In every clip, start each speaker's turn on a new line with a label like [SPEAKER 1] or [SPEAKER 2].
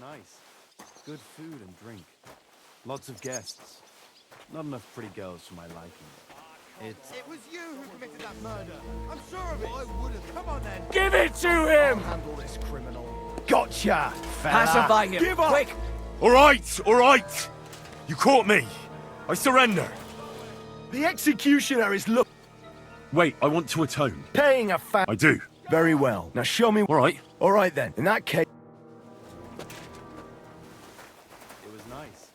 [SPEAKER 1] nice. Good food and drink. Lots of guests. Not enough pretty girls for my liking.
[SPEAKER 2] It was you who committed that murder. I'm sure of it. I would have. Come on then.
[SPEAKER 3] Give it to him!
[SPEAKER 2] I'll handle this criminal.
[SPEAKER 3] Gotcha, fella.
[SPEAKER 4] Pacify him,
[SPEAKER 3] Give up!
[SPEAKER 4] quick!
[SPEAKER 3] All right. You caught me. I surrender.
[SPEAKER 5] The executioner is
[SPEAKER 3] Wait, I want to atone.
[SPEAKER 5] paying a fa-
[SPEAKER 3] I do.
[SPEAKER 5] Very well. Now show me.
[SPEAKER 3] All right.
[SPEAKER 5] All right then. In that case.
[SPEAKER 1] It was nice.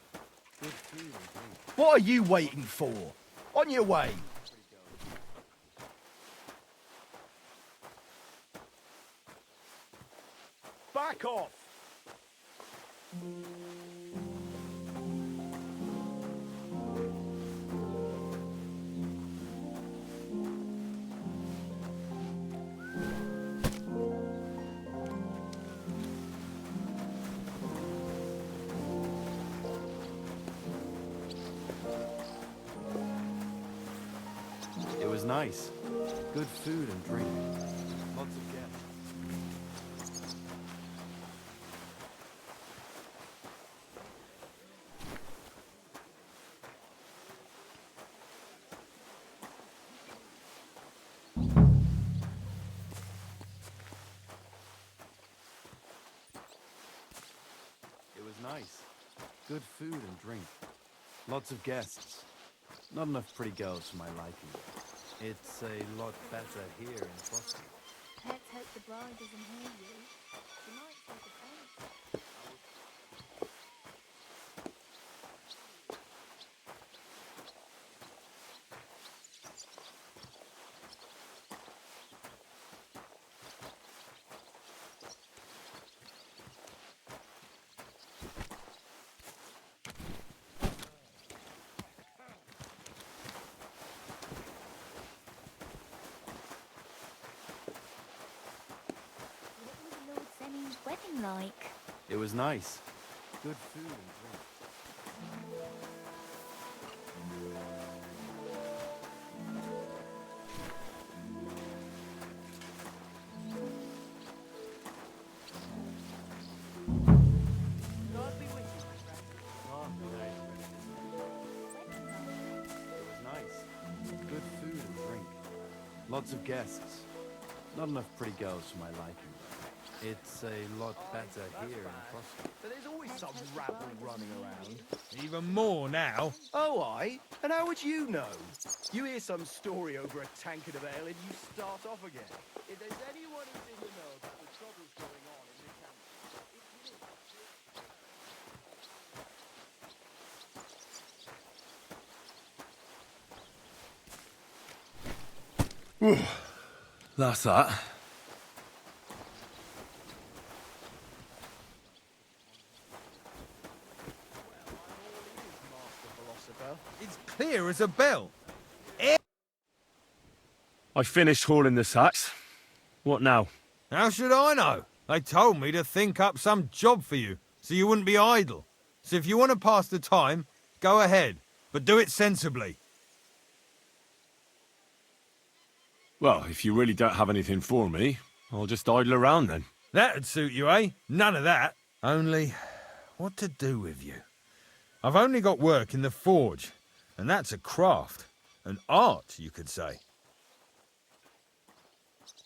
[SPEAKER 1] Good food and drink.
[SPEAKER 5] What are you waiting for? On your way. Back off.
[SPEAKER 1] It was nice. Good food and drink. Lots of guests. It was nice. Good food and drink. Lots of guests. Not enough pretty girls for my liking. It's a lot better here in Boston.
[SPEAKER 6] Let's hope the bride doesn't hear you. She might take offense. What was Lord Senning's wedding like?
[SPEAKER 1] It was nice. Good food and drink. It was nice. Good food and drink. Lots of guests. Not enough pretty girls for my liking. It's a lot better here in Boston.
[SPEAKER 5] But there's always some rabble running around.
[SPEAKER 4] Even more now.
[SPEAKER 5] Oh, aye? And how would you know? You hear some story over a tankard of ale and you start off again. If there's anyone who's in the know about the troubles going on in the camp,
[SPEAKER 3] That's that.
[SPEAKER 4] It's clear as a bell.
[SPEAKER 3] I finished hauling the sacks. What now?
[SPEAKER 4] How should I know? They told me to think up some job for you, so you wouldn't be idle. So if you want to pass the time, go ahead, but do it sensibly.
[SPEAKER 3] Well, if you really don't have anything for me, I'll just idle around then.
[SPEAKER 4] That'd suit you, eh? None of that. Only, what to do with you? I've only got work in the forge, and that's a craft. An art, you could say.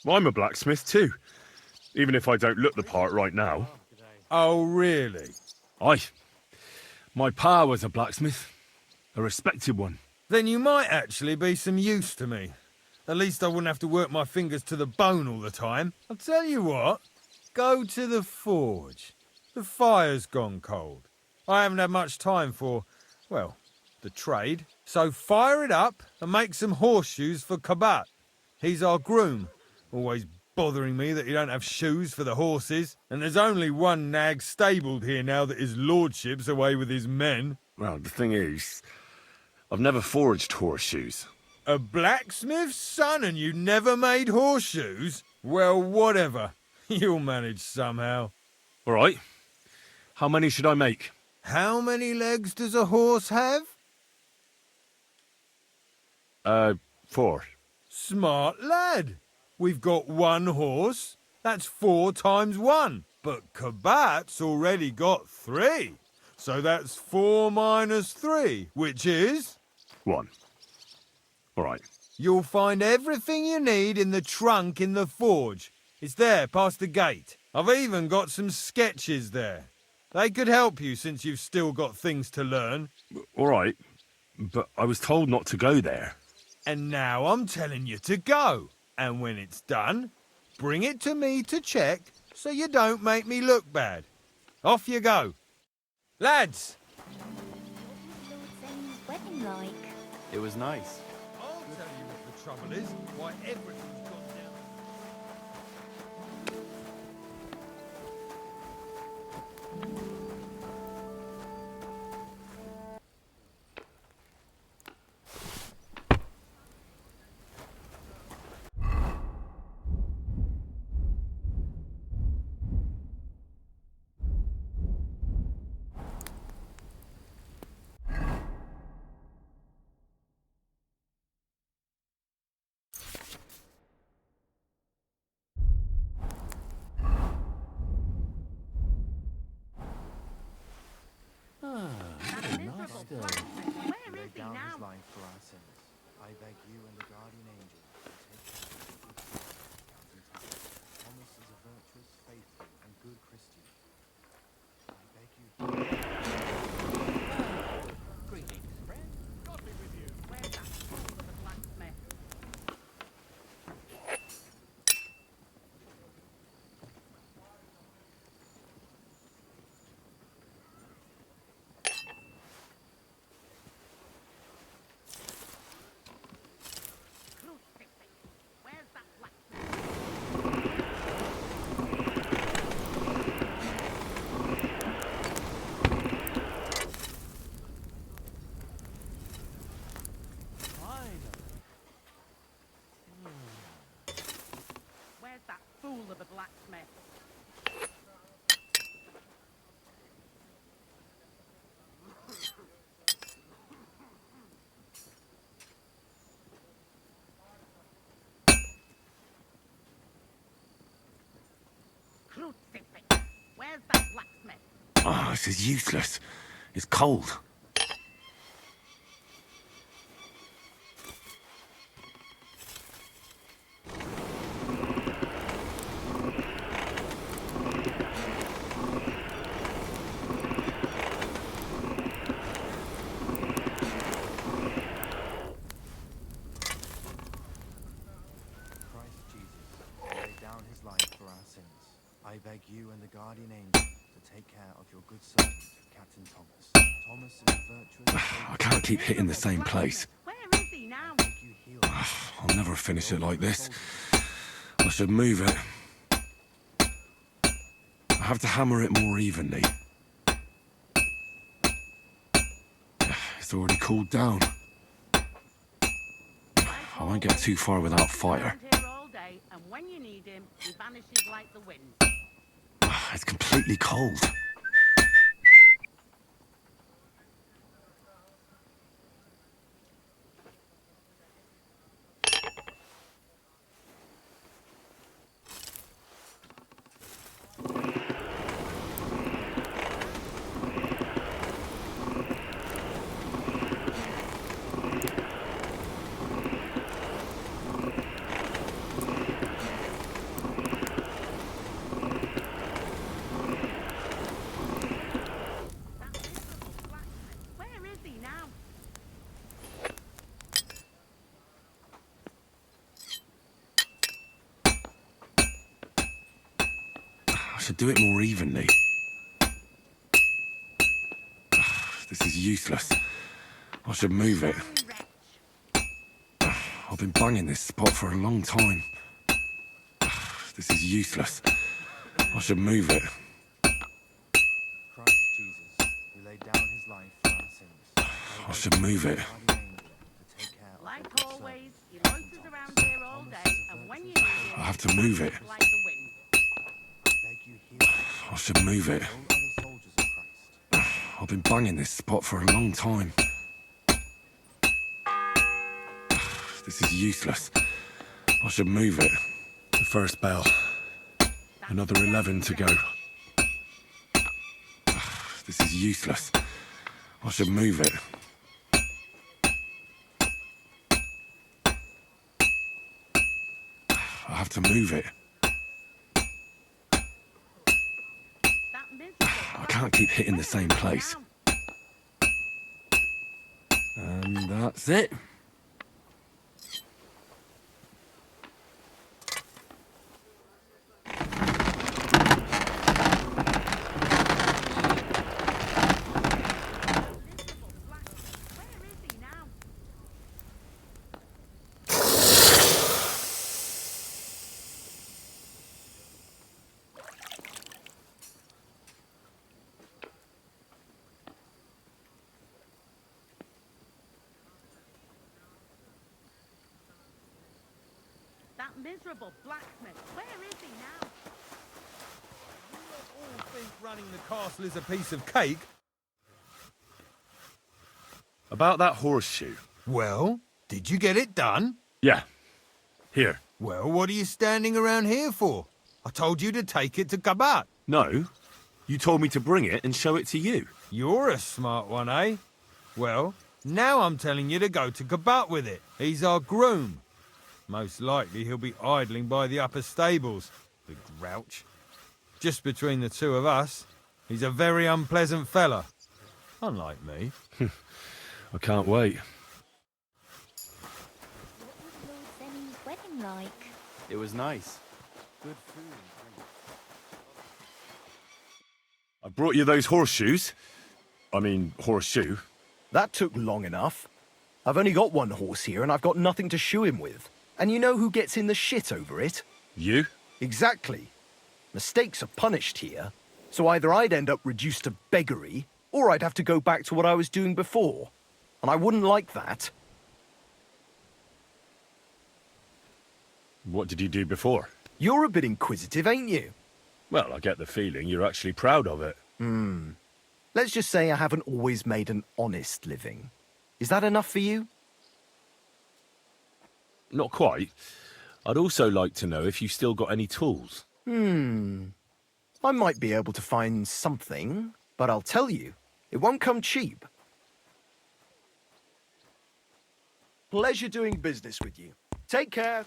[SPEAKER 3] Well, I'm a blacksmith too, even if I don't look the part right now.
[SPEAKER 4] Oh, really?
[SPEAKER 3] Aye. My pa was a blacksmith. A respected one.
[SPEAKER 4] Then you might actually be some use to me. At least I wouldn't have to work my fingers to the bone all the time. I'll tell you what. Go to the forge. The fire's gone cold. I haven't had much time for, well, the trade. So fire it up and make some horseshoes for Kabat. He's our groom. Always bothering me that you don't have shoes for the horses. And there's only one nag stabled here now that his lordship's away with his men.
[SPEAKER 3] Well, the thing is, I've never forged horseshoes.
[SPEAKER 4] A blacksmith's son and you never made horseshoes? Well, whatever. You'll manage somehow.
[SPEAKER 3] All right. How many should I make?
[SPEAKER 4] How many legs does a horse have?
[SPEAKER 3] 4.
[SPEAKER 4] Smart lad. We've got one horse. That's 4 times 1. But Kabat's already got 3. So that's 4 minus 3, which is...
[SPEAKER 3] 1. All right.
[SPEAKER 4] You'll find everything you need in the trunk in the forge. It's there, past the gate. I've even got some sketches there. They could help you since you've still got things to learn.
[SPEAKER 3] All right. But I was told not to go there.
[SPEAKER 4] And now I'm telling you to go. And when it's done, bring it to me to check so you don't make me look bad. Off you go. Lads!
[SPEAKER 6] What was Lord Zane's wedding like?
[SPEAKER 1] It was nice.
[SPEAKER 4] I'll tell you what the trouble is, why everything's gone down.
[SPEAKER 2] Where is he now? His life for our sins. I beg you and the guardian angel to take care of the good son. Thomas is a virtuous, faithful, and good Christian. I beg you.
[SPEAKER 5] Greetings, friend. God be with you.
[SPEAKER 7] Where's that fool of a blacksmith? Where's that blacksmith? Where's that fool of a blacksmith? Crucifix! Where's that blacksmith?
[SPEAKER 3] Ah, this is useless. It's cold.
[SPEAKER 2] Christ Jesus laid down his life for our sins. I beg you and the guardian angel to take care of your good servant, Captain Thomas. Thomas is a virtuous.
[SPEAKER 3] I can't keep hitting the same place.
[SPEAKER 7] Where is he now?
[SPEAKER 2] I beg you heal him.
[SPEAKER 3] I'll never finish it like this. I should move it. I have to hammer it more evenly. It's already cooled down. I won't get too far without fire.
[SPEAKER 7] He's around here all day, and when you need him, he vanishes like the wind.
[SPEAKER 3] It's completely cold.
[SPEAKER 7] That miserable blacksmith. Where is he now?
[SPEAKER 3] I should do it more evenly. This is useless. I should move it.
[SPEAKER 7] Wretch.
[SPEAKER 3] I've been banging this spot for a long time. This is useless. I should move it.
[SPEAKER 2] Christ Jesus, who laid down his life for our sins.
[SPEAKER 3] I should move it.
[SPEAKER 2] Guardian angel to take care of
[SPEAKER 7] Like
[SPEAKER 2] your good
[SPEAKER 7] always, he
[SPEAKER 2] servant,
[SPEAKER 7] loiters
[SPEAKER 2] Captain
[SPEAKER 7] around
[SPEAKER 2] Thomas.
[SPEAKER 7] here all
[SPEAKER 2] Thomas
[SPEAKER 7] day,
[SPEAKER 2] is a
[SPEAKER 7] and when you
[SPEAKER 2] virtuous,
[SPEAKER 7] need him,
[SPEAKER 3] I have to move it.
[SPEAKER 7] vanishes like the wind.
[SPEAKER 2] I beg you heal him.
[SPEAKER 3] I should move it.
[SPEAKER 2] All other soldiers of Christ.
[SPEAKER 3] I've been banging this spot for a long time. This is useless. I should move it. The first bell.
[SPEAKER 7] That's
[SPEAKER 3] Another 11 to go. useless. I should move it. I have to move it.
[SPEAKER 7] That miserable
[SPEAKER 3] I can't keep hitting the same place. And that's it.
[SPEAKER 7] Where is he now? That miserable blacksmith. Where is he now?
[SPEAKER 4] You lot all think running the castle is a piece of cake?
[SPEAKER 3] About that horseshoe.
[SPEAKER 4] Well, did you get it done?
[SPEAKER 3] Yeah. Here.
[SPEAKER 4] Well, what are you standing around here for? I told you to take it to Kabat.
[SPEAKER 3] No. You told me to bring it and show it to you.
[SPEAKER 4] You're a smart one, eh? Well, now I'm telling you to go to Kabat with it. He's our groom. Most likely he'll be idling by the upper stables, the grouch. Just between the two of us, he's a very unpleasant fella. Unlike me.
[SPEAKER 3] I can't wait.
[SPEAKER 6] What was Lord Zenny's wedding like?
[SPEAKER 1] It was nice. Good food and drink.
[SPEAKER 3] I brought you those horseshoes. I mean, horseshoe.
[SPEAKER 5] That took long enough. I've only got one horse here and I've got nothing to shoe him with. And you know who gets in the shit over it?
[SPEAKER 3] You?
[SPEAKER 5] Exactly. Mistakes are punished here, so either I'd end up reduced to beggary, or I'd have to go back to what I was doing before. And I wouldn't like that.
[SPEAKER 3] What did you do before?
[SPEAKER 5] You're a bit inquisitive, ain't you?
[SPEAKER 3] Well, I get the feeling you're actually proud of it.
[SPEAKER 5] Let's just say I haven't always made an honest living. Is that enough for you?
[SPEAKER 3] Not quite. I'd also like to know if you've still got any tools.
[SPEAKER 5] I might be able to find something, but I'll tell you, it won't come cheap. Pleasure doing business with you. Take care.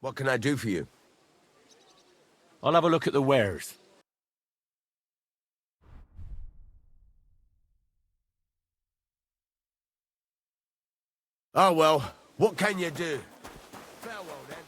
[SPEAKER 8] What can I do for you?
[SPEAKER 3] I'll have a look at the wares.
[SPEAKER 8] Oh, well, what can you do? Farewell, then.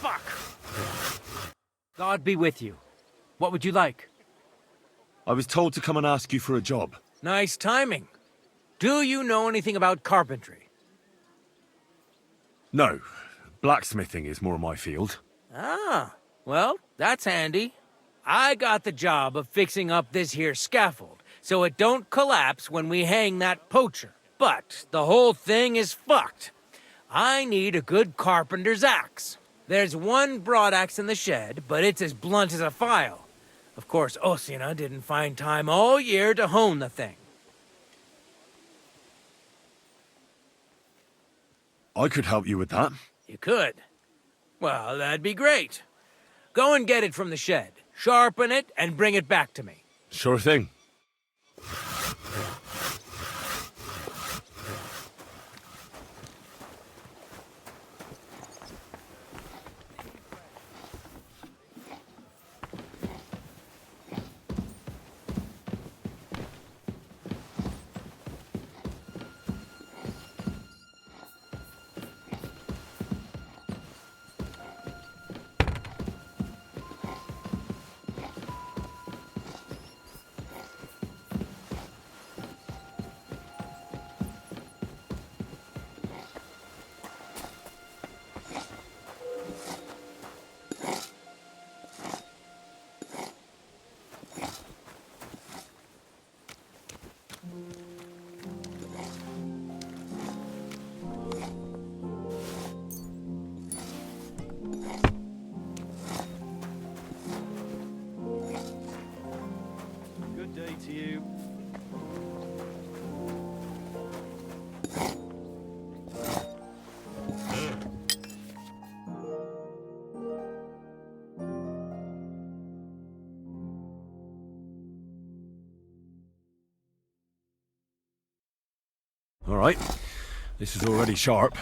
[SPEAKER 9] Fuck! God be with you. What would you like?
[SPEAKER 3] I was told to come and ask you for a job.
[SPEAKER 9] Nice timing. Do you know anything about carpentry?
[SPEAKER 3] No. Blacksmithing is more my field.
[SPEAKER 9] Ah, well, that's handy. I got the job of fixing up this here scaffold, so it don't collapse when we hang that poacher. But the whole thing is fucked. I need a good carpenter's axe. There's one broadaxe in the shed, but it's as blunt as a file. Of course, Osina didn't find time all year to hone the thing.
[SPEAKER 3] I could help you with that.
[SPEAKER 9] You could. Well, that'd be great. Go and get it from the shed, sharpen it, and bring it back to me.
[SPEAKER 3] Sure thing. Right. This is already sharp.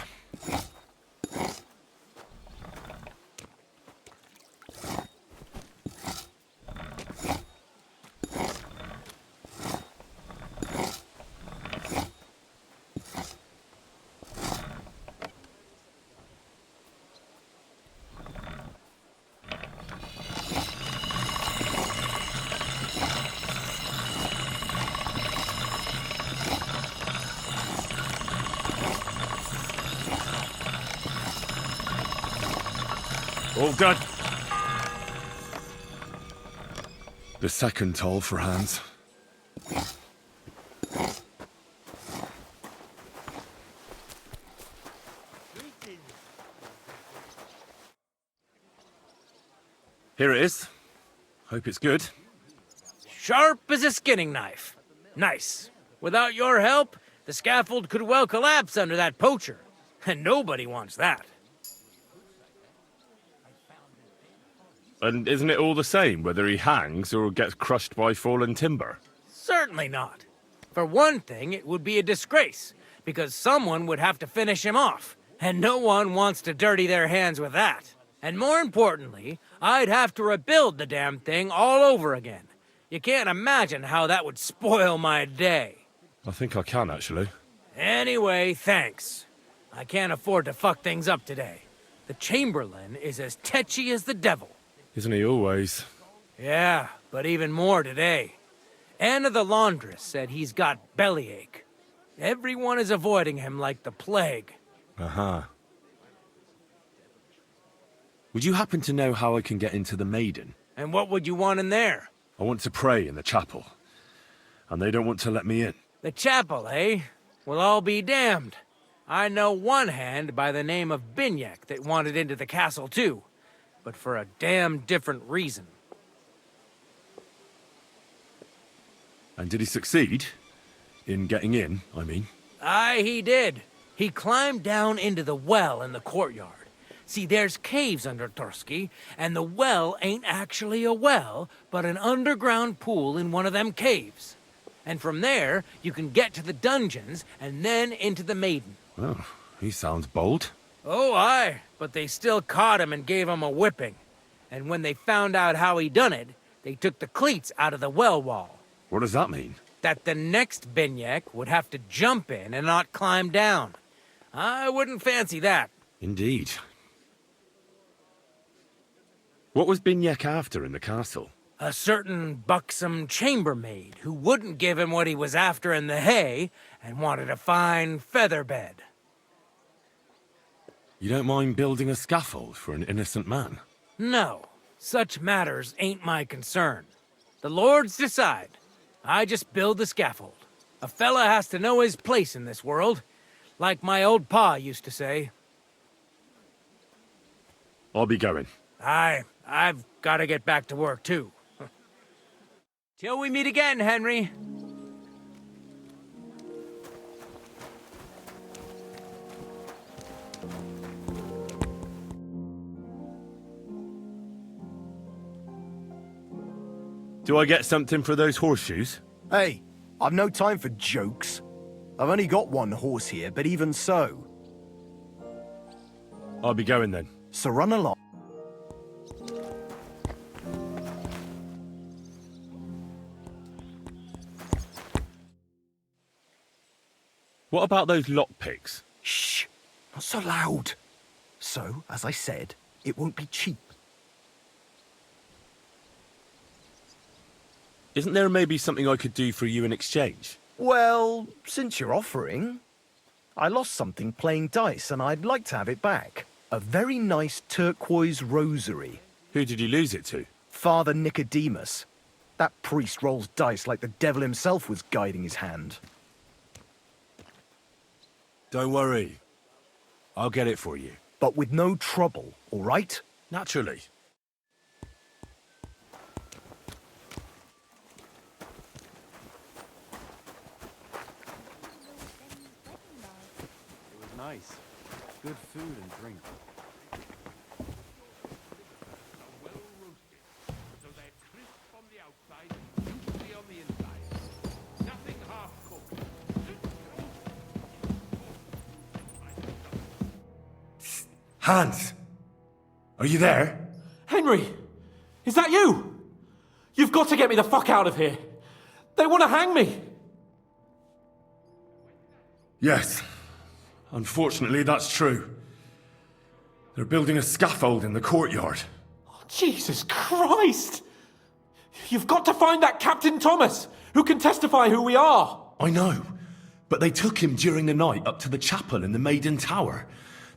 [SPEAKER 3] All done. The second toll for Hans. Here it is. Hope it's good.
[SPEAKER 9] Sharp as a skinning knife. Nice. Without your help, the scaffold could well collapse under that poacher. And nobody wants that.
[SPEAKER 3] And isn't it all the same whether he hangs or gets crushed by fallen timber?
[SPEAKER 9] Certainly not. For one thing, it would be a disgrace, because someone would have to finish him off, and no one wants to dirty their hands with that. And more importantly, I'd have to rebuild the damn thing all over again. You can't imagine how that would spoil my day.
[SPEAKER 3] I think I can, actually.
[SPEAKER 9] Anyway, thanks. I can't afford to fuck things up today. The Chamberlain is as tetchy as the devil.
[SPEAKER 3] Isn't he always?
[SPEAKER 9] Yeah, but even more today. Anna the laundress said he's got bellyache. Everyone is avoiding him like the plague.
[SPEAKER 3] Uh-huh. Would you happen to know how I can get into the Maiden?
[SPEAKER 9] And what would you want in there?
[SPEAKER 3] I want to pray in the chapel. And they don't want to let me in.
[SPEAKER 9] The chapel, eh? Well, I'll be damned. I know one hand by the name of Binyak that wanted into the castle too. But for a damn different reason.
[SPEAKER 3] And did he succeed? In getting in, I mean?
[SPEAKER 9] Aye, he did. He climbed down into the well in the courtyard. See, there's caves under Torski, and the well ain't actually a well, but an underground pool in one of them caves. And from there, you can get to the dungeons, and then into the Maiden.
[SPEAKER 3] Oh, he sounds bold.
[SPEAKER 9] Oh, aye, but they still caught him and gave him a whipping. And when they found out how he done it, they took the cleats out of the well wall.
[SPEAKER 3] What does that mean?
[SPEAKER 9] That the next Binyak would have to jump in and not climb down. I wouldn't fancy that.
[SPEAKER 3] Indeed. What was Binyak after in the castle?
[SPEAKER 9] A certain buxom chambermaid who wouldn't give him what he was after in the hay and wanted a fine feather bed.
[SPEAKER 3] You don't mind building a scaffold for an innocent man?
[SPEAKER 9] No, such matters ain't my concern. The lords decide. I just build the scaffold. A fella has to know his place in this world, like my old pa used to say.
[SPEAKER 3] I'll be going.
[SPEAKER 9] I've got to get back to work too. Till we meet again, Henry.
[SPEAKER 3] Do I get something for those horseshoes?
[SPEAKER 5] Hey, I've no time for jokes. I've only got one horse here, but even so.
[SPEAKER 3] I'll be going then.
[SPEAKER 5] So run along.
[SPEAKER 3] What about those lockpicks?
[SPEAKER 5] Shh, not so loud. So, as I said, it won't be cheap.
[SPEAKER 3] Isn't there maybe something I could do for you in exchange?
[SPEAKER 5] Well, since you're offering, I lost something playing dice and I'd like to have it back. A very nice turquoise rosary.
[SPEAKER 3] Who did you lose it to?
[SPEAKER 5] Father Nicodemus. That priest rolls dice like the devil himself was guiding his hand.
[SPEAKER 3] Don't worry. I'll get it for you.
[SPEAKER 5] But with no trouble, all right?
[SPEAKER 3] Naturally.
[SPEAKER 1] It was nice. Good food and drink.
[SPEAKER 8] Well roasted, so they're crisp on the outside and juicy on the inside. Nothing half cooked.
[SPEAKER 3] Hans! Are you there?
[SPEAKER 10] Henry! Is that you? You've got to get me the fuck out of here. They want to hang me.
[SPEAKER 3] Yes. Unfortunately, that's true. They're building a scaffold in the courtyard.
[SPEAKER 10] Oh, Jesus Christ! You've got to find that Captain Thomas, who can testify who we are.
[SPEAKER 3] I know, but they took him during the night up to the chapel in the Maiden Tower.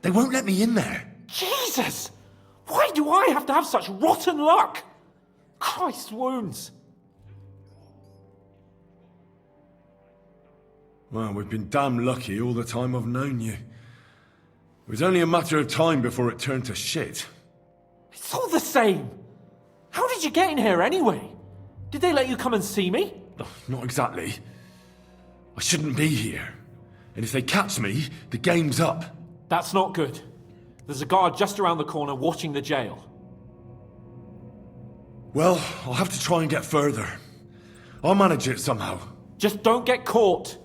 [SPEAKER 3] They won't let me in there.
[SPEAKER 10] Jesus! Why do I have to have such rotten luck? Christ's wounds.
[SPEAKER 3] Well, we've been damn lucky all the time I've known you. It was only a matter of time before it turned to shit.
[SPEAKER 10] It's all the same. How did you get in here anyway? Did they let you come and see me?
[SPEAKER 3] Oh, not exactly. I shouldn't be here. And if they catch me, the game's up.
[SPEAKER 10] That's not good. There's a guard just around the corner watching the jail.
[SPEAKER 3] Well, I'll have to try and get further. I'll manage it somehow.
[SPEAKER 10] Just don't get caught.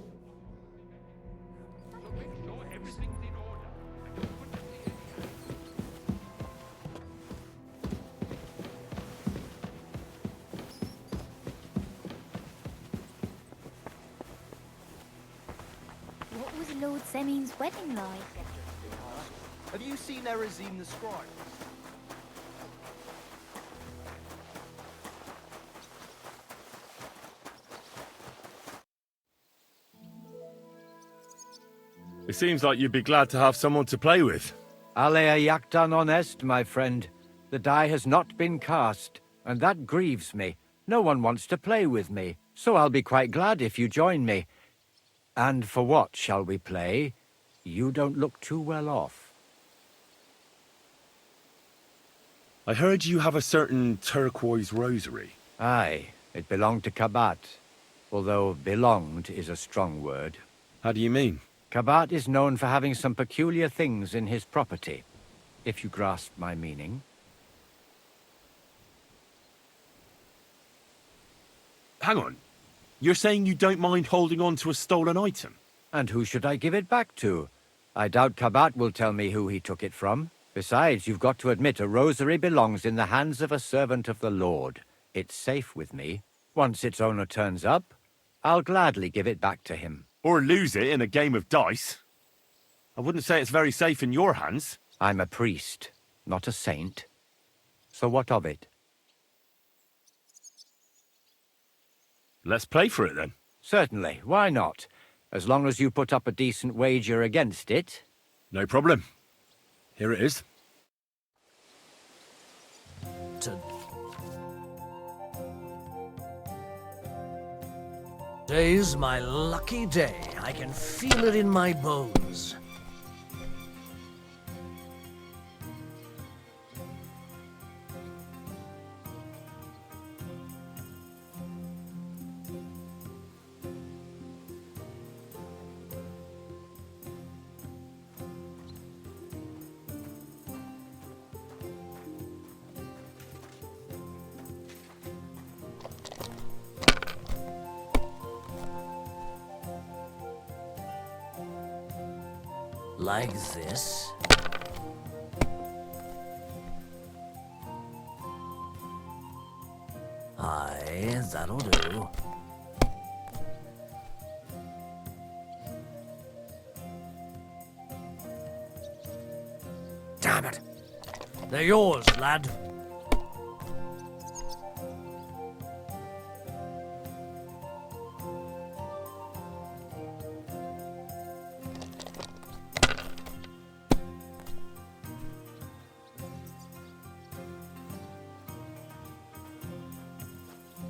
[SPEAKER 6] What was Lord Semin's wedding like?
[SPEAKER 5] Have you seen Erazim the scribe?
[SPEAKER 3] It seems like you'd be glad to have someone to play with.
[SPEAKER 11] Alea jactan honest, my friend. The die has not been cast, and that grieves me. No one wants to play with me, so I'll be quite glad if you join me. And for what shall we play? You don't look too well off.
[SPEAKER 3] I heard you have a certain turquoise rosary.
[SPEAKER 11] Aye, it belonged to Kabat, although belonged is a strong word.
[SPEAKER 3] How do you mean?
[SPEAKER 11] Kabat is known for having some peculiar things in his property, if you grasp my meaning.
[SPEAKER 3] Hang on. You're saying you don't mind holding on to a stolen item?
[SPEAKER 11] And who should I give it back to? I doubt Kabat will tell me who he took it from. Besides, you've got to admit a rosary belongs in the hands of a servant of the Lord. It's safe with me. Once its owner turns up, I'll gladly give it back to him.
[SPEAKER 3] Or lose it in a game of dice? I wouldn't say it's very safe in your hands.
[SPEAKER 11] I'm a priest, not a saint. So what of it?
[SPEAKER 3] Let's play for it then.
[SPEAKER 11] Certainly, why not? As long as you put up a decent wager against it.
[SPEAKER 3] No problem. Here it is.
[SPEAKER 9] Today's my lucky day. I can feel it in my bones. Like this. Aye, that'll do. Damn it! They're yours, lad.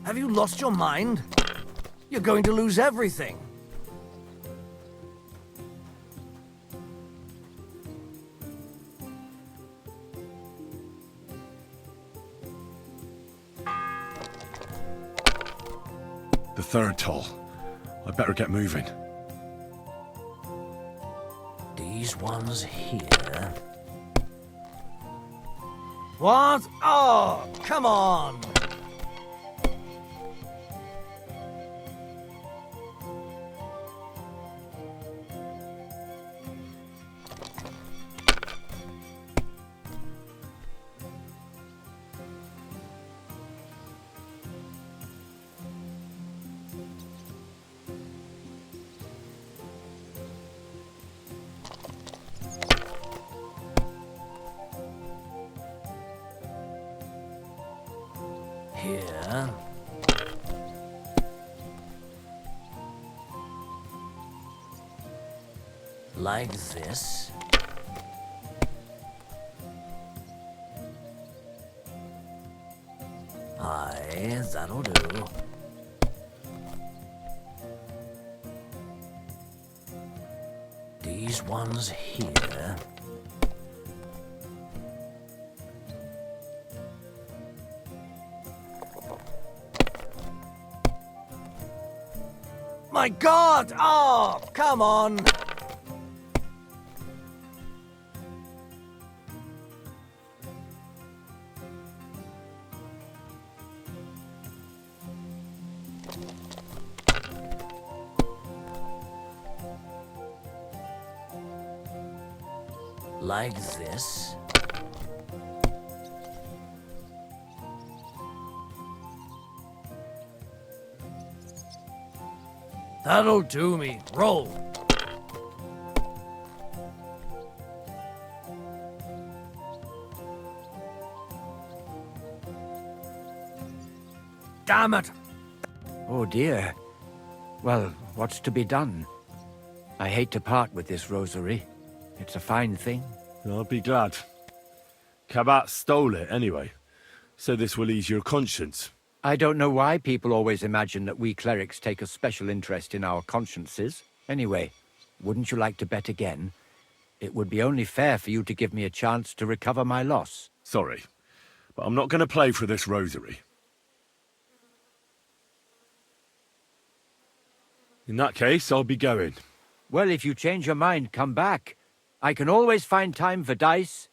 [SPEAKER 9] Have you lost your mind? You're going to lose everything.
[SPEAKER 3] The third toll. I better get moving.
[SPEAKER 9] These ones here. What? Oh, come on! here. Like this. Aye, that'll do. These ones here. My God! Oh, come on! Like this. That'll do me. Roll. Damn it!
[SPEAKER 11] Oh dear. Well, what's to be done? I hate to part with this rosary. It's a fine thing.
[SPEAKER 3] I'll be glad. Kabat stole it anyway, so this will ease your conscience.
[SPEAKER 11] I don't know why people always imagine that we clerics take a special interest in our consciences. Anyway, wouldn't you like to bet again? It would be only fair for you to give me a chance to recover my loss.
[SPEAKER 3] Sorry, but I'm not going to play for this rosary. In that case, I'll be going.
[SPEAKER 11] Well, if you change your mind, come back. I can always find time for dice.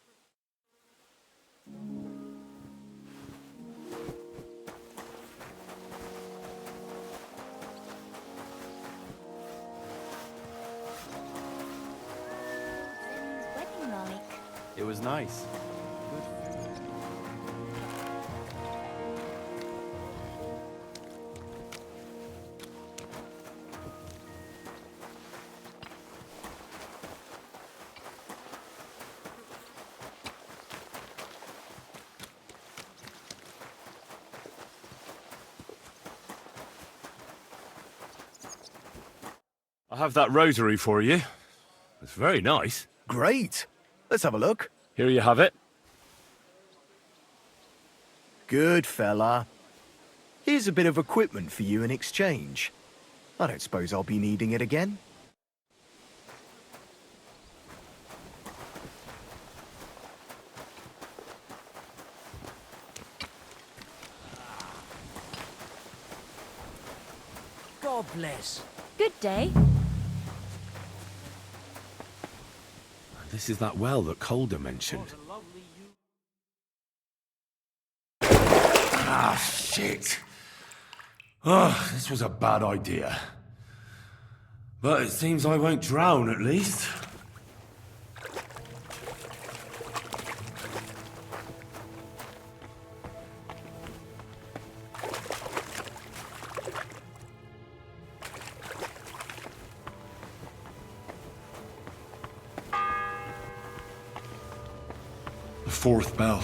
[SPEAKER 6] Wedding like.
[SPEAKER 1] It was nice.
[SPEAKER 3] I have that rosary for you. It's very nice.
[SPEAKER 5] Great. Let's have a look.
[SPEAKER 3] Here you have it.
[SPEAKER 5] Good fella. Here's a bit of equipment for you in exchange. I don't suppose I'll be needing it again.
[SPEAKER 9] God bless.
[SPEAKER 6] Good day.
[SPEAKER 3] This is that well that Calder mentioned. Ah, shit. Oh, this was a bad idea. But it seems I won't drown, at least. The fourth bell.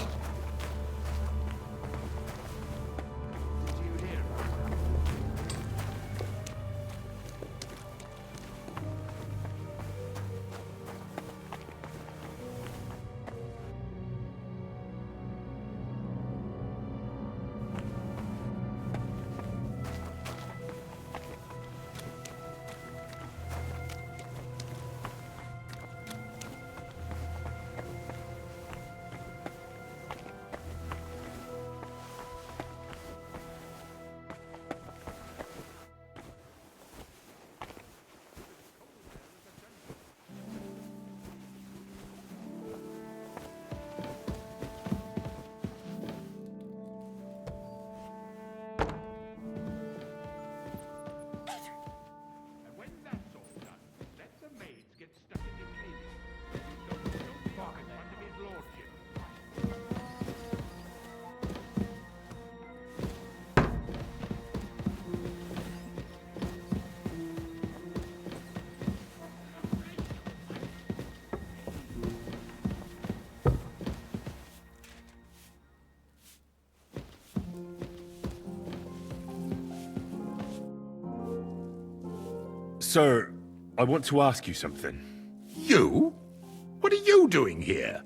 [SPEAKER 3] Sir, I want to ask you something.
[SPEAKER 8] You? What are you doing here?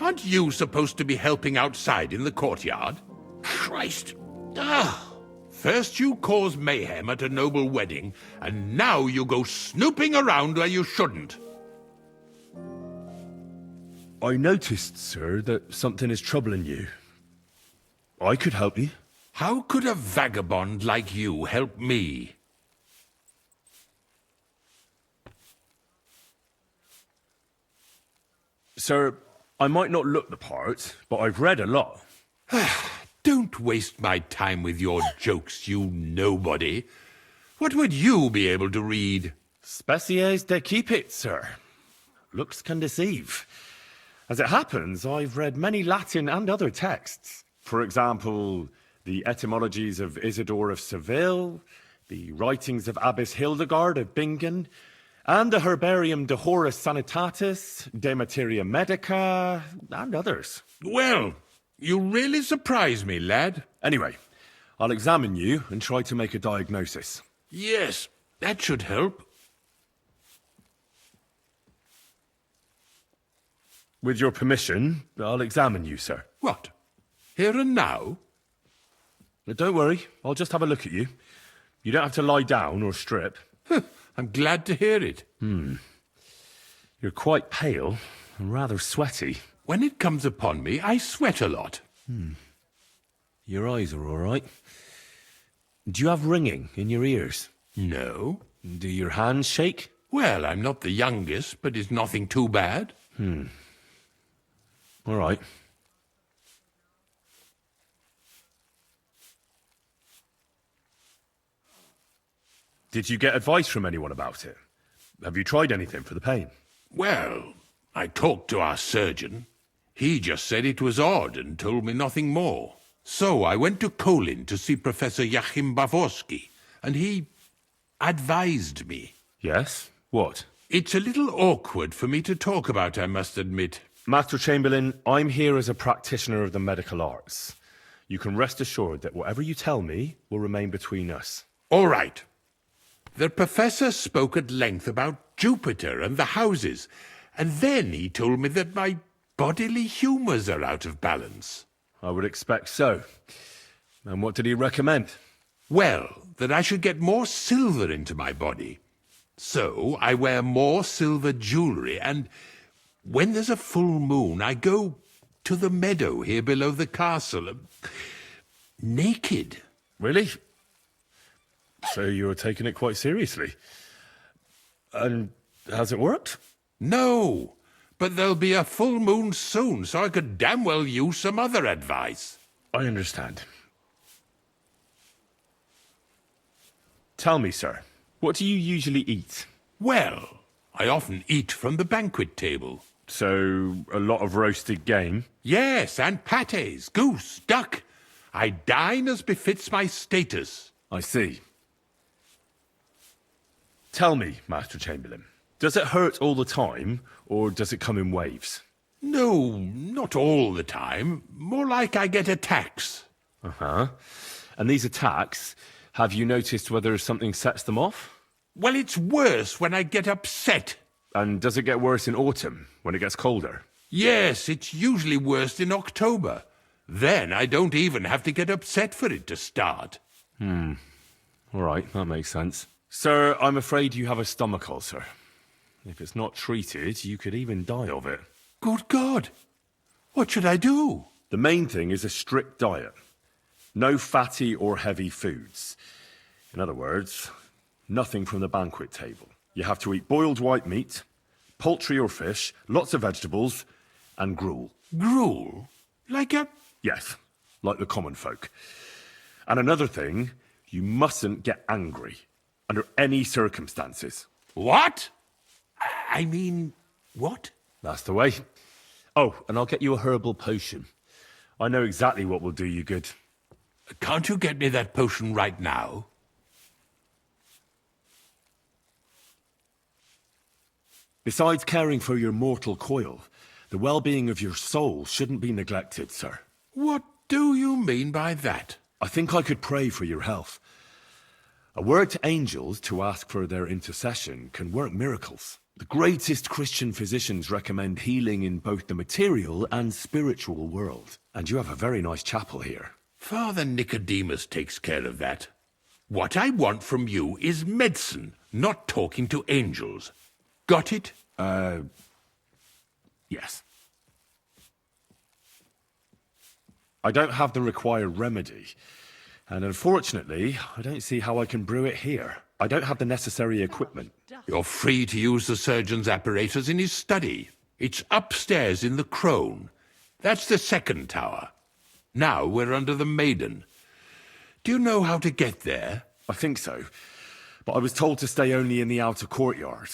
[SPEAKER 8] Aren't you supposed to be helping outside in the courtyard? Christ! First you cause mayhem at a noble wedding, and now you go snooping around where you shouldn't.
[SPEAKER 3] I noticed, sir, that something is troubling you. I could help you.
[SPEAKER 8] How could a vagabond like you help me?
[SPEAKER 3] Sir, I might not look the part, but I've read a lot.
[SPEAKER 8] Don't waste my time with your jokes, you nobody. What would you be able to read?
[SPEAKER 3] Species de cipit, sir. Looks can deceive. As it happens, I've read many Latin and other texts. For example, the etymologies of Isidore of Seville, the writings of Abbess Hildegard of Bingen, and the Herbarium de Horis Sanitatis, De Materia Medica, and others.
[SPEAKER 8] Well, you really surprise me, lad.
[SPEAKER 3] Anyway, I'll examine you and try to make a diagnosis.
[SPEAKER 8] Yes, that should help.
[SPEAKER 3] With your permission, I'll examine you, sir.
[SPEAKER 8] What? Here and now?
[SPEAKER 3] Don't worry, I'll just have a look at you. You don't have to lie down or strip.
[SPEAKER 8] I'm glad to hear it.
[SPEAKER 3] You're quite pale and rather sweaty.
[SPEAKER 8] When it comes upon me, I sweat a lot.
[SPEAKER 3] Your eyes are all right. Do you have ringing in your ears?
[SPEAKER 8] No.
[SPEAKER 3] Do your hands shake?
[SPEAKER 8] Well, I'm not the youngest, but it's nothing too bad.
[SPEAKER 3] All right. Did you get advice from anyone about it? Have you tried anything for the pain?
[SPEAKER 8] Well, I talked to our surgeon. He just said it was odd and told me nothing more. So I went to Kolin to see Professor Joachim Bavorski, and he advised me.
[SPEAKER 3] Yes? What?
[SPEAKER 8] It's a little awkward for me to talk about, I must admit.
[SPEAKER 3] Master Chamberlain, I'm here as a practitioner of the medical arts. You can rest assured that whatever you tell me will remain between us.
[SPEAKER 8] All right. The professor spoke at length about Jupiter and the houses, and then he told me that my bodily humours are out of balance.
[SPEAKER 3] I would expect so. And what did he recommend?
[SPEAKER 8] Well, that I should get more silver into my body. So I wear more silver jewellery, and when there's a full moon, I go to the meadow here below the castle, naked.
[SPEAKER 3] Really? So you're taking it quite seriously. And has it worked?
[SPEAKER 8] No, but there'll be a full moon soon, so I could damn well use some other advice.
[SPEAKER 3] I understand. Tell me, sir, what do you usually eat?
[SPEAKER 8] Well, I often eat from the banquet table.
[SPEAKER 3] So, a lot of roasted game?
[SPEAKER 8] Yes, and pâtés, goose, duck. I dine as befits my status.
[SPEAKER 3] I see. Tell me, Master Chamberlain, does it hurt all the time, or does it come in waves?
[SPEAKER 8] No, not all the time. More like I get attacks.
[SPEAKER 3] Uh-huh. And these attacks, have you noticed whether something sets them off?
[SPEAKER 8] Well, it's worse when I get upset.
[SPEAKER 3] And does it get worse in autumn, when it gets colder?
[SPEAKER 8] Yes, it's usually worst in October. Then I don't even have to get upset for it to start.
[SPEAKER 3] All right, that makes sense. Sir, I'm afraid you have a stomach ulcer. If it's not treated, you could even die of it.
[SPEAKER 8] Good God! What should I do?
[SPEAKER 3] The main thing is a strict diet. No fatty or heavy foods. In other words, nothing from the banquet table. You have to eat boiled white meat, poultry or fish, lots of vegetables, and gruel.
[SPEAKER 8] Gruel? Like a...
[SPEAKER 3] Yes, like the common folk. And another thing, you mustn't get angry, under any circumstances.
[SPEAKER 8] What? I mean, what?
[SPEAKER 3] That's the way. Oh, and I'll get you a herbal potion. I know exactly what will do you good.
[SPEAKER 8] Can't you get me that potion right now?
[SPEAKER 3] Besides caring for your mortal coil, the well-being of your soul shouldn't be neglected, sir.
[SPEAKER 8] What do you mean by that?
[SPEAKER 3] I think I could pray for your health. A word to angels to ask for their intercession can work miracles. The greatest Christian physicians recommend healing in both the material and spiritual world. And you have a very nice chapel here.
[SPEAKER 8] Father Nicodemus takes care of that. What I want from you is medicine, not talking to angels. Got it?
[SPEAKER 3] Yes. I don't have the required remedy. And unfortunately, I don't see how I can brew it here. I don't have the necessary equipment.
[SPEAKER 8] You're free to use the surgeon's apparatus in his study. It's upstairs in the Crone. That's the second tower. Now we're under the Maiden. Do you know how to get there?
[SPEAKER 3] I think so. But I was told to stay only in the outer courtyard.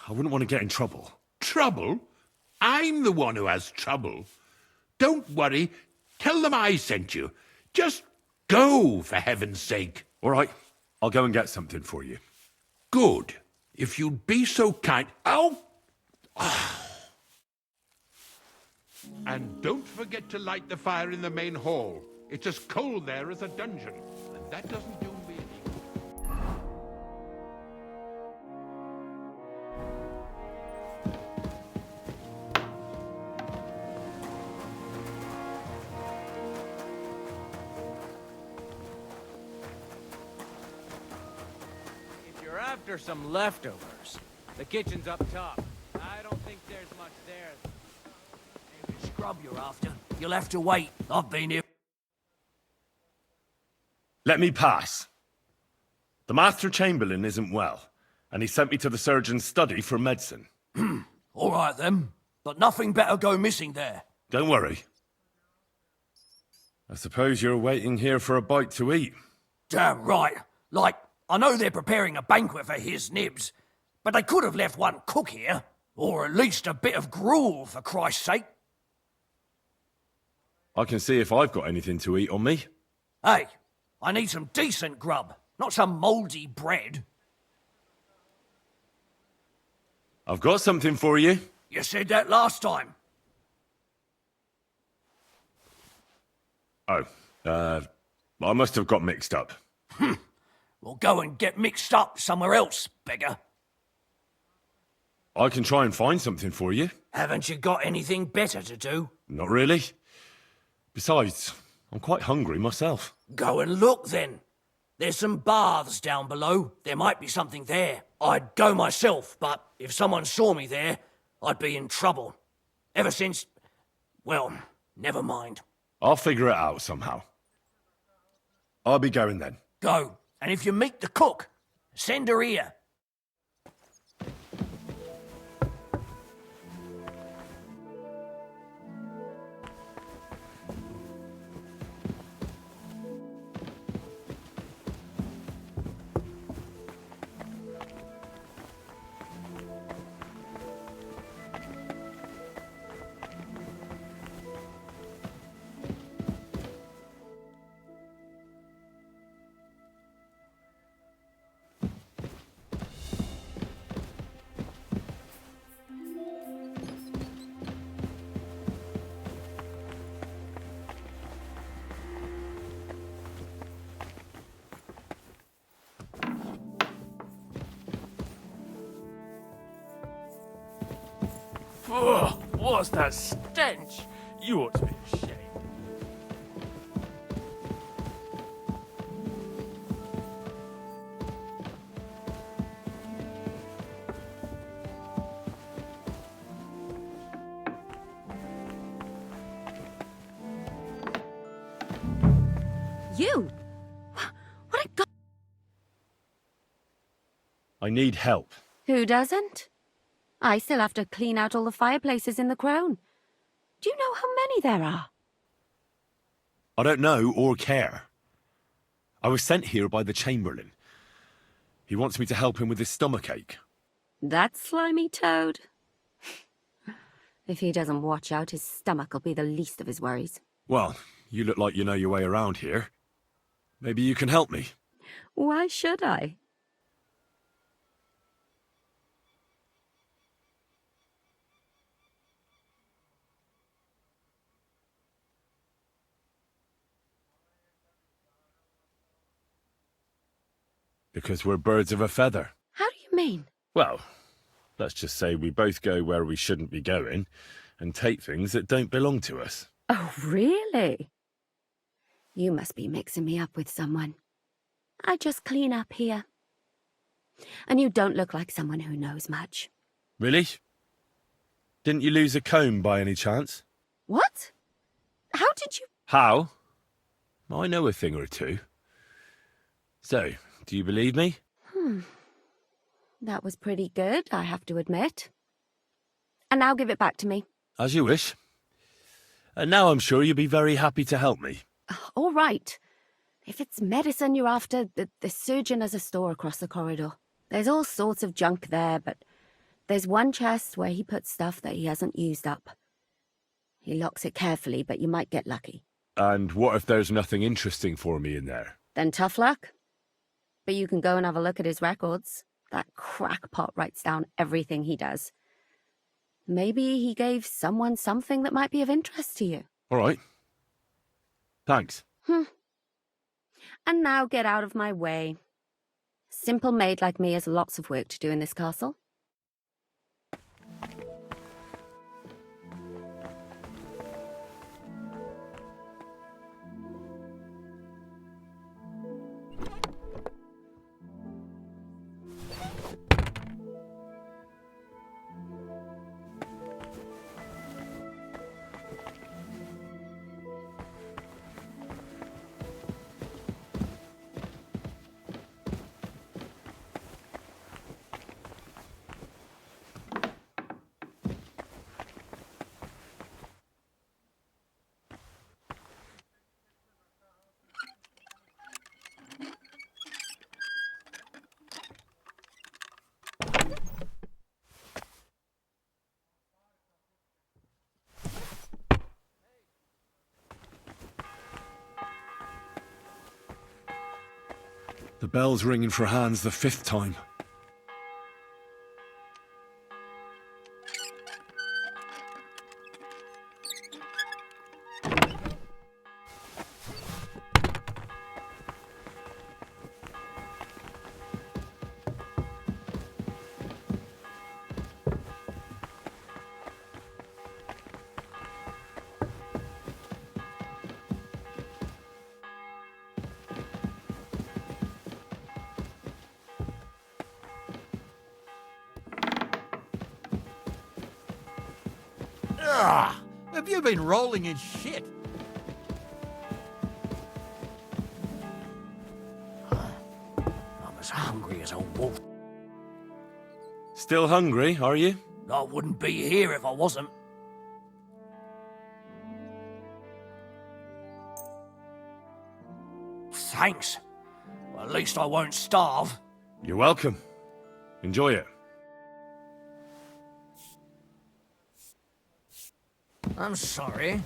[SPEAKER 3] I wouldn't want to get in trouble.
[SPEAKER 8] Trouble? I'm the one who has trouble. Don't worry. Tell them I sent you. Just go, for heaven's sake.
[SPEAKER 3] All right. I'll go and get something for you.
[SPEAKER 8] Good. If you'd be so kind... Ow! And don't forget to light the fire in the main hall. It's as cold there as a dungeon. And that doesn't do me any good.
[SPEAKER 9] If you're after some leftovers, the kitchen's up top. I don't think there's much there.
[SPEAKER 5] Every scrub you're after, you'll have to wait. I've been here.
[SPEAKER 3] Let me pass. The Master Chamberlain isn't well, and he sent me to the surgeon's study for medicine.
[SPEAKER 5] All right, then. But nothing better go missing there.
[SPEAKER 3] Don't worry. I suppose you're waiting here for a bite to eat.
[SPEAKER 5] Damn right. Like, I know they're preparing a banquet for his nibs, but they could have left one cook here. Or at least a bit of gruel, for Christ's sake.
[SPEAKER 3] I can see if I've got anything to eat on me.
[SPEAKER 5] Hey, I need some decent grub, not some mouldy bread.
[SPEAKER 3] I've got something for you.
[SPEAKER 5] You said that last time.
[SPEAKER 3] Oh, I must have got mixed up.
[SPEAKER 5] Well, go and get mixed up somewhere else, beggar.
[SPEAKER 3] I can try and find something for you.
[SPEAKER 5] Haven't you got anything better to do?
[SPEAKER 3] Not really. Besides, I'm quite hungry myself.
[SPEAKER 5] Go and look, then. There's some baths down below. There might be something there. I'd go myself, but if someone saw me there, I'd be in trouble. Ever since... well, never mind.
[SPEAKER 3] I'll figure it out somehow. I'll be going then.
[SPEAKER 5] Go, and if you meet the cook, send her here.
[SPEAKER 10] Ugh, what's that stench? You ought to be ashamed.
[SPEAKER 6] You? What a go-
[SPEAKER 3] I need help.
[SPEAKER 6] Who doesn't? I still have to clean out all the fireplaces in the Crown. Do you know how many there are?
[SPEAKER 3] I don't know or care. I was sent here by the Chamberlain. He wants me to help him with his stomachache.
[SPEAKER 6] That slimy toad. If he doesn't watch out, his stomach will be the least of his worries.
[SPEAKER 3] Well, you look like you know your way around here. Maybe you can help me.
[SPEAKER 6] Why should I?
[SPEAKER 3] Because we're birds of a feather.
[SPEAKER 6] How do you mean?
[SPEAKER 3] Well, let's just say we both go where we shouldn't be going and take things that don't belong to us.
[SPEAKER 6] Oh, really? You must be mixing me up with someone. I just clean up here. And you don't look like someone who knows much.
[SPEAKER 3] Really? Didn't you lose a comb by any chance?
[SPEAKER 6] What? How did you...
[SPEAKER 3] How? I know a thing or two. So, do you believe me?
[SPEAKER 6] That was pretty good, I have to admit. And now give it back to me.
[SPEAKER 3] As you wish. And now I'm sure you'll be very happy to help me.
[SPEAKER 6] All right. If it's medicine you're after, the surgeon has a store across the corridor. There's all sorts of junk there, but there's one chest where he puts stuff that he hasn't used up. He locks it carefully, but you might get lucky.
[SPEAKER 3] And what if there's nothing interesting for me in there?
[SPEAKER 6] Then tough luck. But you can go and have a look at his records. That crackpot writes down everything he does. Maybe he gave someone something that might be of interest to you.
[SPEAKER 3] All right. Thanks.
[SPEAKER 6] And now get out of my way. Simple maid like me has lots of work to do in this castle.
[SPEAKER 3] The bell's ringing for Hans the 5th time.
[SPEAKER 12] Have you been rolling in shit?
[SPEAKER 5] I'm as hungry as a wolf.
[SPEAKER 3] Still hungry, are you?
[SPEAKER 5] I wouldn't be here if I wasn't. Thanks. Well, at least I won't starve.
[SPEAKER 3] You're welcome. Enjoy it.
[SPEAKER 5] I'm sorry.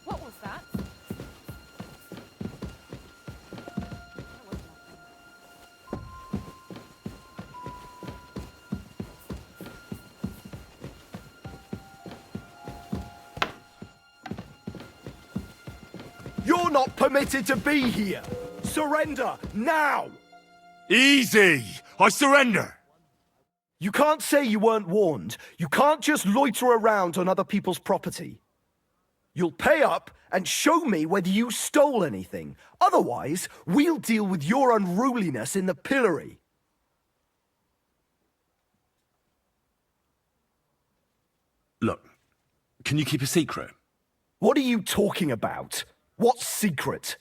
[SPEAKER 7] What was that?
[SPEAKER 13] You're not permitted to be here! Surrender, now!
[SPEAKER 3] Easy! I surrender!
[SPEAKER 13] You can't say you weren't warned. You can't just loiter around on other people's property. You'll pay up and show me whether you stole anything. Otherwise, we'll deal with your unruliness in the pillory.
[SPEAKER 3] Look, can you keep a secret?
[SPEAKER 13] What are you talking about? What secret?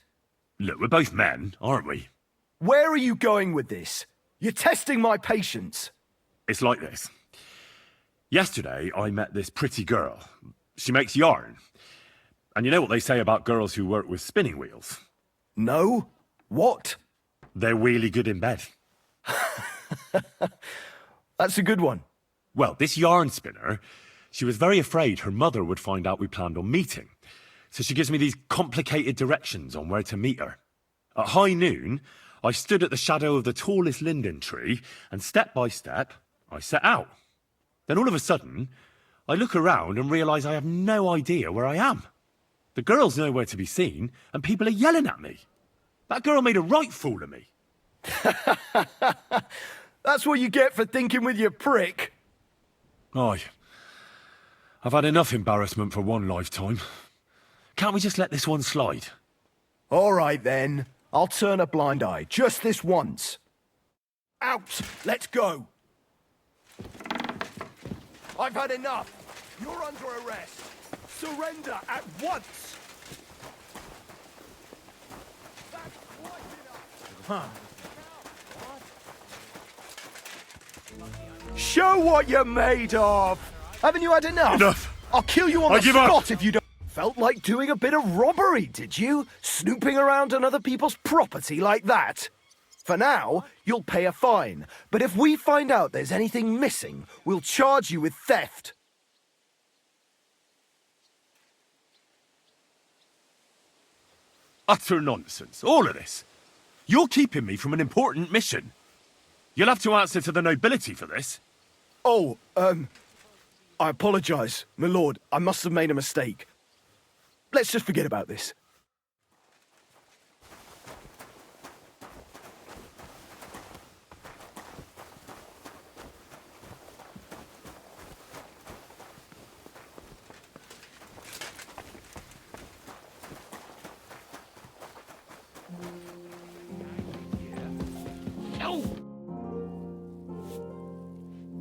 [SPEAKER 3] Look, we're both men, aren't we?
[SPEAKER 13] Where are you going with this? You're testing my patience.
[SPEAKER 3] It's like this. Yesterday, I met this pretty girl. She makes yarn. And you know what they say about girls who work with spinning wheels?
[SPEAKER 13] No? What?
[SPEAKER 3] They're really good in bed.
[SPEAKER 13] That's a good one.
[SPEAKER 3] Well, this yarn spinner, she was very afraid her mother would find out we planned on meeting. So she gives me these complicated directions on where to meet her. At high noon, I stood at the shadow of the tallest linden tree, and step by step, I set out. Then all of a sudden, I look around and realise I have no idea where I am. The girl's nowhere to be seen, and people are yelling at me. That girl made a right fool of me.
[SPEAKER 13] That's what you get for thinking with your prick.
[SPEAKER 3] Aye. I've had enough embarrassment for one lifetime. Can't we just let this one slide?
[SPEAKER 13] All right, then. I'll turn a blind eye, just this once. Out! Let's go! I've had enough. You're under arrest. Surrender at once! That's quite enough. Show what you're made of! Haven't you had enough?
[SPEAKER 3] Enough!
[SPEAKER 13] I'll kill you on
[SPEAKER 3] I
[SPEAKER 13] the
[SPEAKER 3] give up.
[SPEAKER 13] spot if you don't. Felt like doing a bit of robbery, did you? Snooping around on other people's property like that? For now, you'll pay a fine. But if we find out there's anything missing, we'll charge you with theft.
[SPEAKER 3] Utter nonsense, all of this. You're keeping me from an important mission. You'll have to answer to the nobility for this.
[SPEAKER 13] Oh, I apologize, my lord. I must have made a mistake. Let's just forget about this.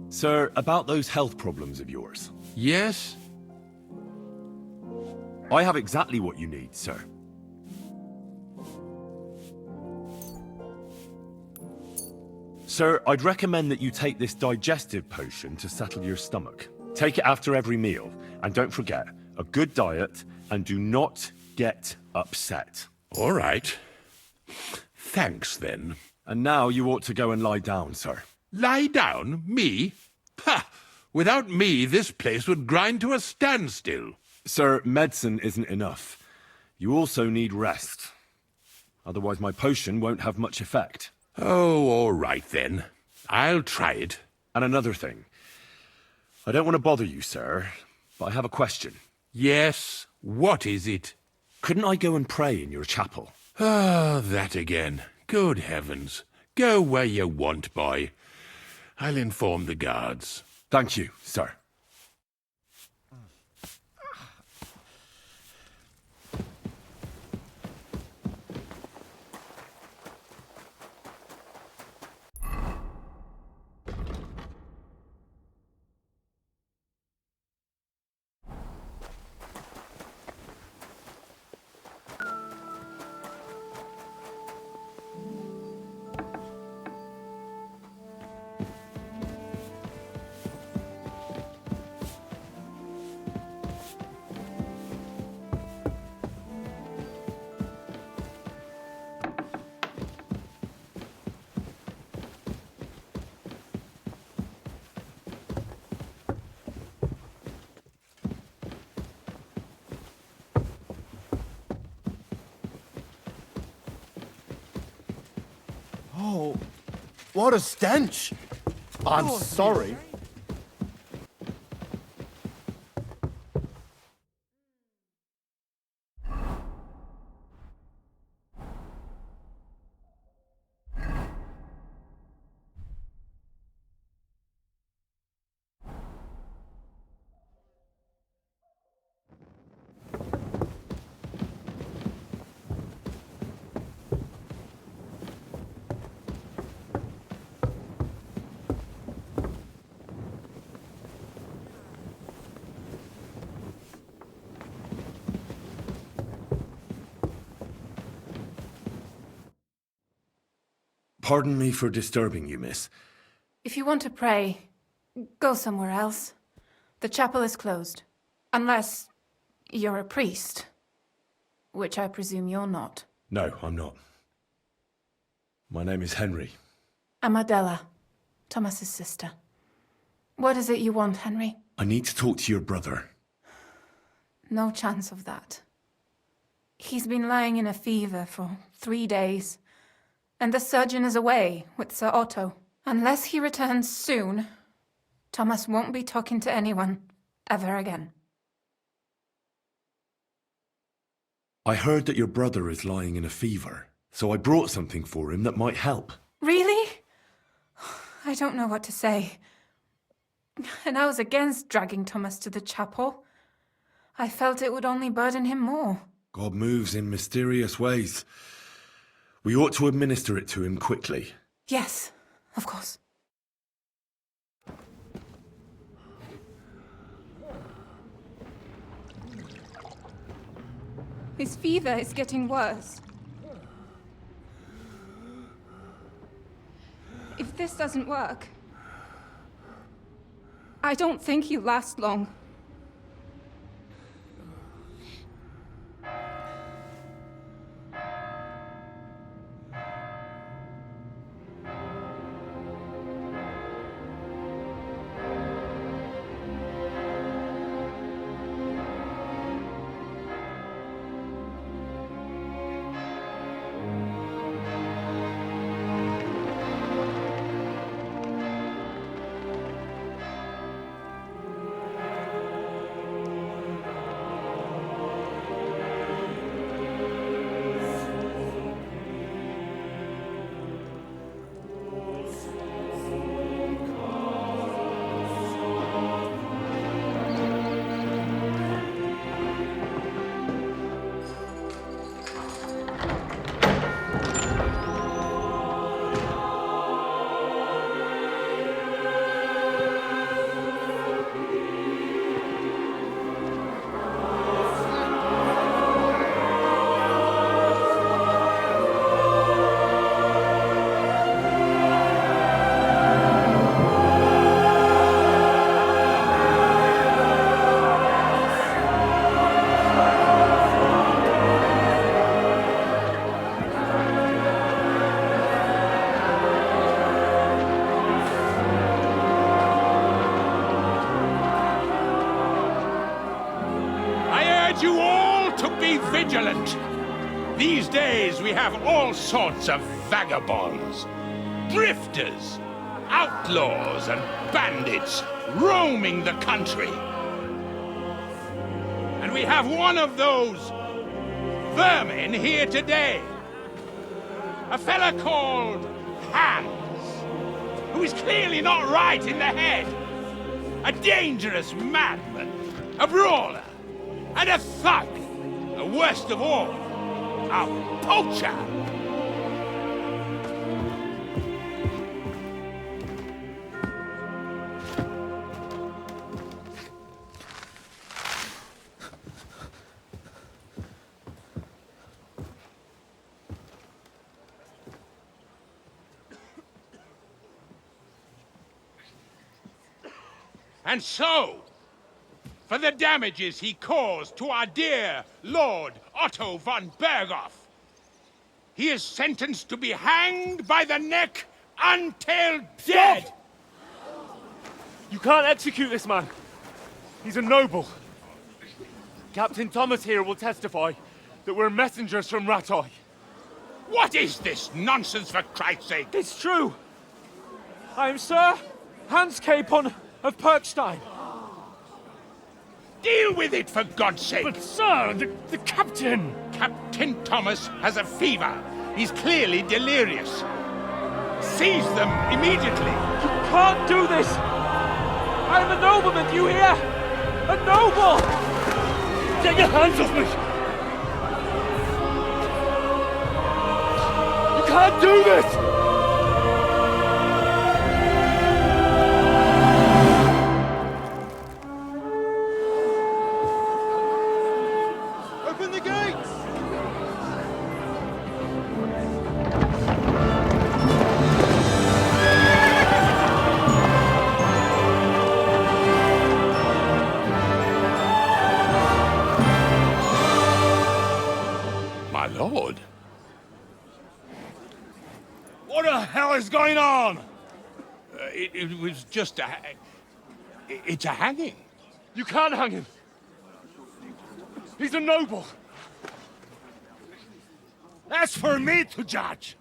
[SPEAKER 3] Sir, about those health problems of yours.
[SPEAKER 8] Yes?
[SPEAKER 3] I have exactly what you need, sir. Sir, I'd recommend that you take this digestive potion to settle your stomach. Take it after every meal, and don't forget, a good diet, and do not get upset.
[SPEAKER 8] All right. Thanks, then.
[SPEAKER 3] And now you ought to go and lie down, sir.
[SPEAKER 8] Lie down? Me? Ha! Without me, this place would grind to a standstill.
[SPEAKER 3] Sir, medicine isn't enough. You also need rest. Otherwise my potion won't have much effect.
[SPEAKER 8] Oh, all right then. I'll try it.
[SPEAKER 3] And another thing. I don't want to bother you, sir, but I have a question.
[SPEAKER 8] Yes? What is it?
[SPEAKER 3] Couldn't I go and pray in your chapel?
[SPEAKER 8] Ah, that again. Good heavens. Go where you want, boy. I'll inform the guards.
[SPEAKER 3] Thank you, sir.
[SPEAKER 10] Oh, what a stench! I'm sorry.
[SPEAKER 3] Pardon me for disturbing you, miss.
[SPEAKER 14] If you want to pray, go somewhere else. The chapel is closed. Unless you're a priest. Which I presume you're not.
[SPEAKER 3] No, I'm not. My name is Henry.
[SPEAKER 14] I'm Adela, Thomas's sister. What is it you want, Henry?
[SPEAKER 3] I need to talk to your brother.
[SPEAKER 14] No chance of that. He's been lying in a fever for 3 days, and the surgeon is away with Sir Otto. Unless he returns soon, Thomas won't be talking to anyone ever again.
[SPEAKER 3] I heard that your brother is lying in a fever, so I brought something for him that might help.
[SPEAKER 14] Really? I don't know what to say. And I was against dragging Thomas to the chapel. I felt it would only burden him more.
[SPEAKER 3] God moves in mysterious ways. We ought to administer it to him quickly.
[SPEAKER 14] Yes, of course. His fever is getting worse. If this doesn't work, I don't think he'll last long.
[SPEAKER 8] You all to be vigilant. These days we have all sorts of vagabonds, drifters, outlaws and bandits roaming the country. And we have one of those vermin here today. A fella called Hans, who is clearly not right in the head. A dangerous madman, a brawler, and a thug, the worst of all, a poacher. And so, for the damages he caused to our dear Lord Otto von Berghoff, he is sentenced to be hanged by the neck until dead!
[SPEAKER 15] Stop! You can't execute this man. He's a noble. Captain Thomas here will testify that we're messengers from Ratoi.
[SPEAKER 8] What is this nonsense, for Christ's sake?
[SPEAKER 15] It's true. I am Sir Hans Capon of Perkstein.
[SPEAKER 8] Deal with it, for God's sake!
[SPEAKER 15] But, sir, the captain...
[SPEAKER 8] Captain Thomas has a fever. He's clearly delirious. Seize them immediately.
[SPEAKER 15] You can't do this! I'm a nobleman, do you hear? A noble! Get your hands off me! You can't do this!
[SPEAKER 4] Open the gates!
[SPEAKER 8] My lord.
[SPEAKER 15] What the hell is going on?
[SPEAKER 8] It was just a... It's a hanging.
[SPEAKER 15] You can't hang him. He's a noble.
[SPEAKER 8] That's for me to judge.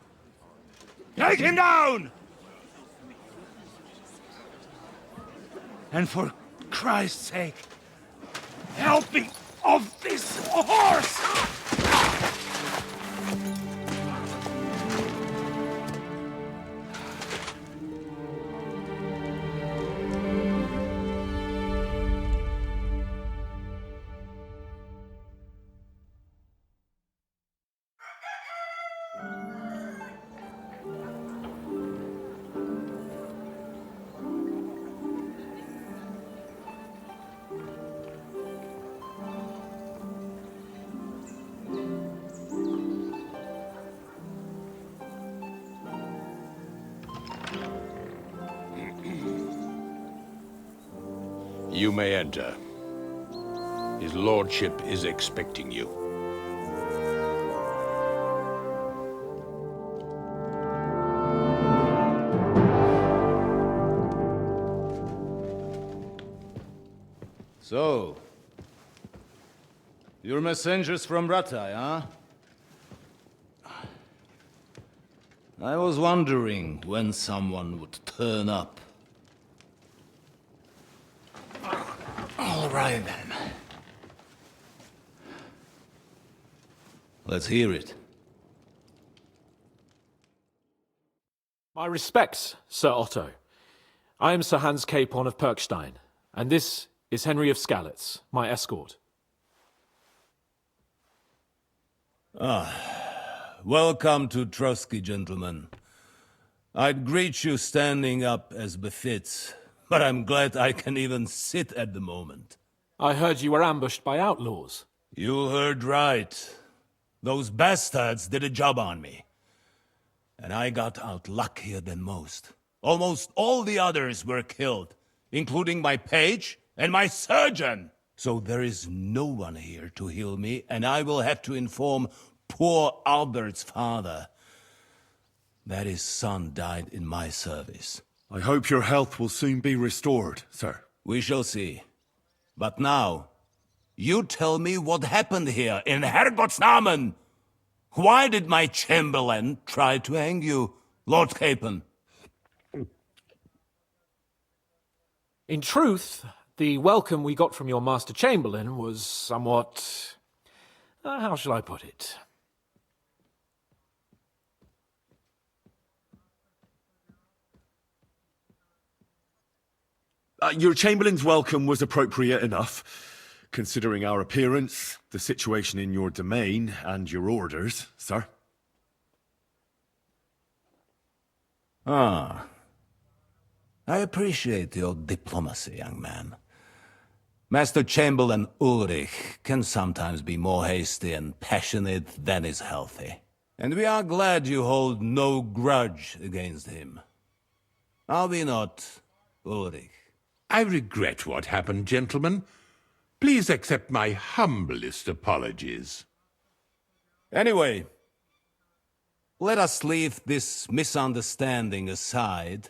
[SPEAKER 8] Take him down! And for Christ's sake, help me off this horse! You may enter. His lordship is expecting you.
[SPEAKER 1] So, you're messengers from Ratai, huh? I was wondering when someone would turn up. All right, then. Let's hear it.
[SPEAKER 10] My respects, Sir Otto. I am Sir Hans Capon of Perkstein, and this is Henry of Skalitz, my escort.
[SPEAKER 1] Welcome to Trotsky, gentlemen. I'd greet you standing up as befits, but I'm glad I can even sit at the moment.
[SPEAKER 10] I heard you were ambushed by outlaws.
[SPEAKER 1] You heard right. Those bastards did a job on me. And I got out luckier than most. Almost all the others were killed, including my page and my surgeon. So there is no one here to heal me, and I will have to inform poor Albert's father that his son died in my service.
[SPEAKER 3] I hope your health will soon be restored, sir.
[SPEAKER 1] We shall see. But now, you tell me what happened here in Herrgottsnamen. Why did my chamberlain try to hang you, Lord Capon?
[SPEAKER 10] In truth, the welcome we got from your Master Chamberlain was somewhat... how shall I put it?
[SPEAKER 3] Your Chamberlain's welcome was appropriate enough, considering our appearance, the situation in your domain, and your orders, sir.
[SPEAKER 1] Ah. I appreciate your diplomacy, young man. Master Chamberlain Ulrich can sometimes be more hasty and passionate than is healthy. And we are glad you hold no grudge against him. Are we not, Ulrich?
[SPEAKER 8] I regret what happened, gentlemen. Please accept my humblest apologies.
[SPEAKER 1] Anyway, let us leave this misunderstanding aside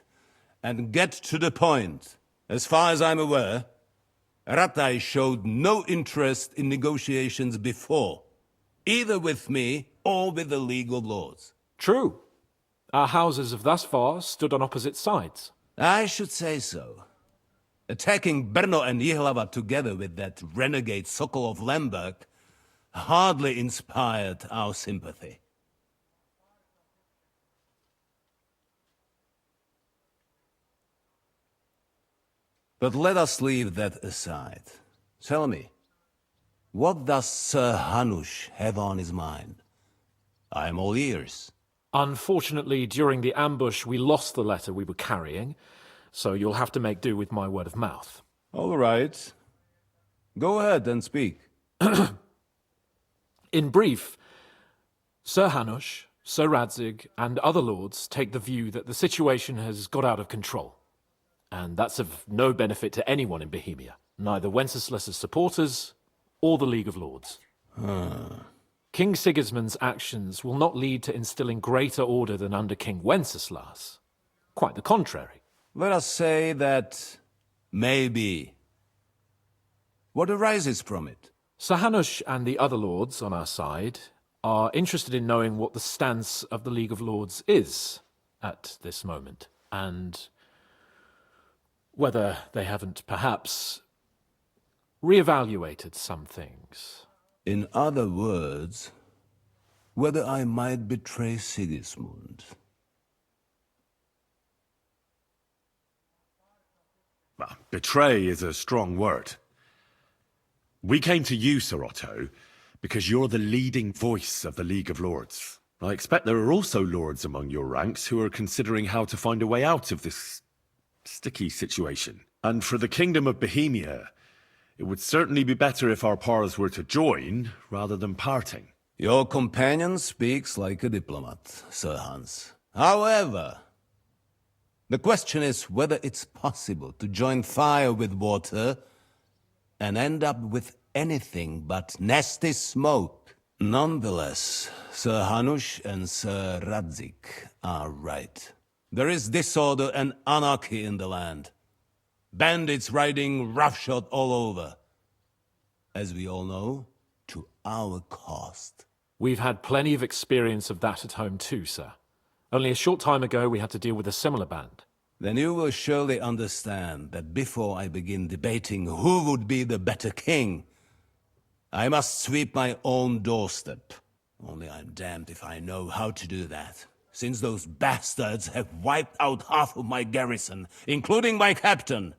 [SPEAKER 1] and get to the point. As far as I'm aware, Ratai showed no interest in negotiations before, either with me or with the League of Lords.
[SPEAKER 10] True. Our houses have thus far stood on opposite sides.
[SPEAKER 1] I should say so. Attacking Brno and Jihlava together with that renegade Sokol of Lemberg hardly inspired our sympathy. But let us leave that aside. Tell me, what does Sir Hanush have on his mind? I am all ears.
[SPEAKER 10] Unfortunately, during the ambush, we lost the letter we were carrying, so you'll have to make do with my word of mouth.
[SPEAKER 1] All right. Go ahead and speak.
[SPEAKER 10] In brief, Sir Hanush, Sir Radzig, and other lords take the view that the situation has got out of control. And that's of no benefit to anyone in Bohemia, neither Wenceslas's supporters or the League of Lords. King Sigismund's actions will not lead to instilling greater order than under King Wenceslas. Quite the contrary.
[SPEAKER 1] Let us say that maybe. What arises from it?
[SPEAKER 10] Sir Hanush and the other lords on our side are interested in knowing what the stance of the League of Lords is at this moment, and whether they haven't perhaps reevaluated some things.
[SPEAKER 16] In other words, whether I might betray Sigismund.
[SPEAKER 3] Well, betray is a strong word. We came to you, Sir Otto, because you're the leading voice of the League of Lords. I expect there are also lords among your ranks who are considering how to find a way out of this sticky situation. And for the Kingdom of Bohemia, it would certainly be better if our powers were to join rather than parting.
[SPEAKER 16] Your companion speaks like a diplomat, Sir Hans. However, the question is whether it's possible to join fire with water and end up with anything but nasty smoke. Nonetheless, Sir Hanush and Sir Radzik are right. There is disorder and anarchy in the land. Bandits riding roughshod all over. As we all know, to our cost.
[SPEAKER 10] We've had plenty of experience of that at home too, sir. Only a short time ago we had to deal with a similar band.
[SPEAKER 16] Then you will surely understand that before I begin debating who would be the better king, I must sweep my own doorstep. Only I'm damned if I know how to do that, since those bastards have wiped out half of my garrison, including my captain.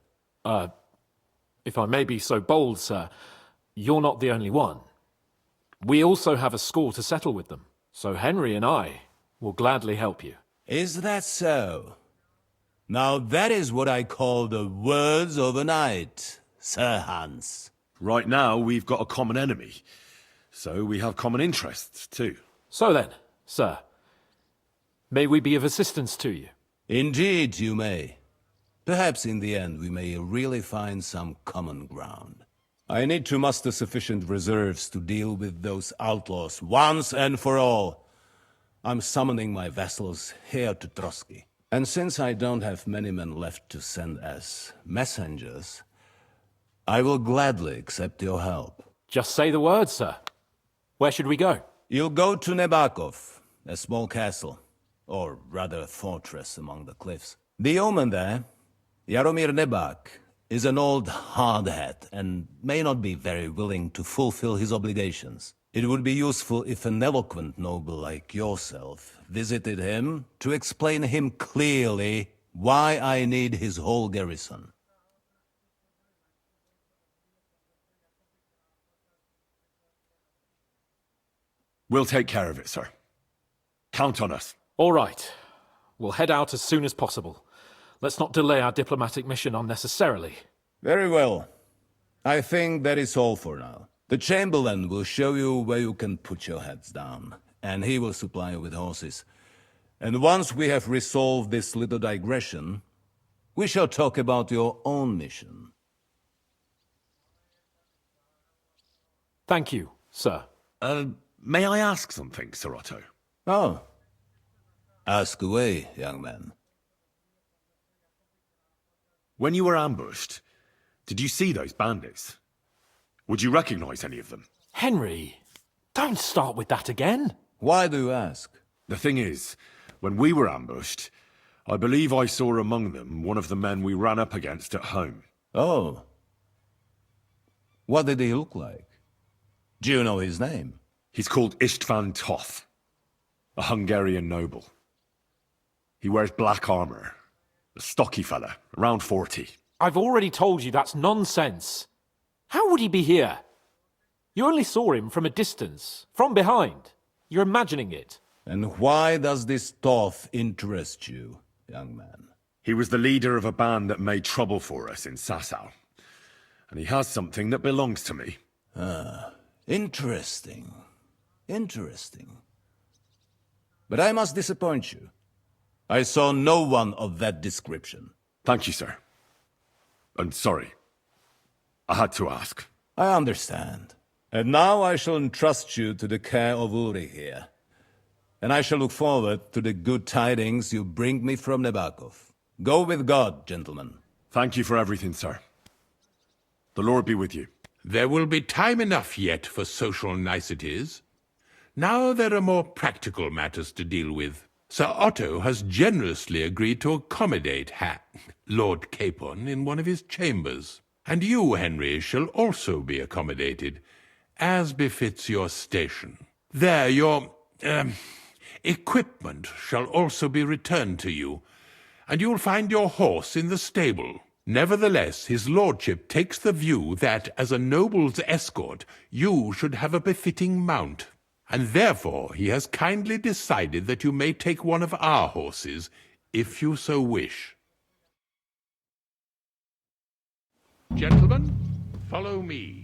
[SPEAKER 10] If I may be so bold, sir, you're not the only one. We also have a score to settle with them, so Henry and I will gladly help you.
[SPEAKER 16] Is that so? Now that is what I call the words of a knight, Sir Hans.
[SPEAKER 3] Right now, we've got a common enemy, so we have common interests too.
[SPEAKER 10] So then, sir, may we be of assistance to you?
[SPEAKER 16] Indeed you may. Perhaps in the end we may really find some common ground. I need to muster sufficient reserves to deal with those outlaws once and for all. I'm summoning my vassals here to Trotsky. And since I don't have many men left to send as messengers, I will gladly accept your help.
[SPEAKER 10] Just say the word, sir. Where should we go?
[SPEAKER 16] You'll go to Nebakov, a small castle, or rather a fortress among the cliffs. The yeoman there, Jaromir Nebak, is an old hardhat and may not be very willing to fulfill his obligations. It would be useful if an eloquent noble like yourself visited him to explain him clearly why I need his whole garrison.
[SPEAKER 3] We'll take care of it, sir. Count on us.
[SPEAKER 10] All right. We'll head out as soon as possible. Let's not delay our diplomatic mission unnecessarily.
[SPEAKER 16] Very well. I think that is all for now. The Chamberlain will show you where you can put your heads down, and he will supply you with horses. And once we have resolved this little digression, we shall talk about your own mission.
[SPEAKER 10] Thank you, sir.
[SPEAKER 3] May I ask something, Sir Otto?
[SPEAKER 16] Oh. Ask away, young man.
[SPEAKER 3] When you were ambushed, did you see those bandits? Would you recognize any of them?
[SPEAKER 10] Henry, don't start with that again.
[SPEAKER 16] Why do you ask?
[SPEAKER 3] The thing is, when we were ambushed, I believe I saw among them one of the men we ran up against at home.
[SPEAKER 16] Oh. What did he look like? Do you know his name?
[SPEAKER 3] He's called Istvan Toth, a Hungarian noble. He wears black armor, a stocky fella, around 40.
[SPEAKER 10] I've already told you that's nonsense. How would he be here? You only saw him from a distance, from behind. You're imagining it.
[SPEAKER 16] And why does this Toth interest you, young man?
[SPEAKER 3] He was the leader of a band that made trouble for us in Sasau. And he has something that belongs to me.
[SPEAKER 16] Ah, interesting. Interesting. But I must disappoint you. I saw no one of that description.
[SPEAKER 3] Thank you, sir. And sorry. I had to ask.
[SPEAKER 16] I understand. And now I shall entrust you to the care of Uri here. And I shall look forward to the good tidings you bring me from Nebakov. Go with God, gentlemen.
[SPEAKER 3] Thank you for everything, sir. The Lord be with you.
[SPEAKER 8] There will be time enough yet for social niceties. Now there are more practical matters to deal with. Sir Otto has generously agreed to accommodate Lord Capon in one of his chambers. And you, Henry, shall also be accommodated, as befits your station. There, your equipment shall also be returned to you, and you'll find your horse in the stable. Nevertheless, his lordship takes the view that, as a noble's escort, you should have a befitting mount, and therefore he has kindly decided that you may take one of our horses, if you so wish. Gentlemen, follow me.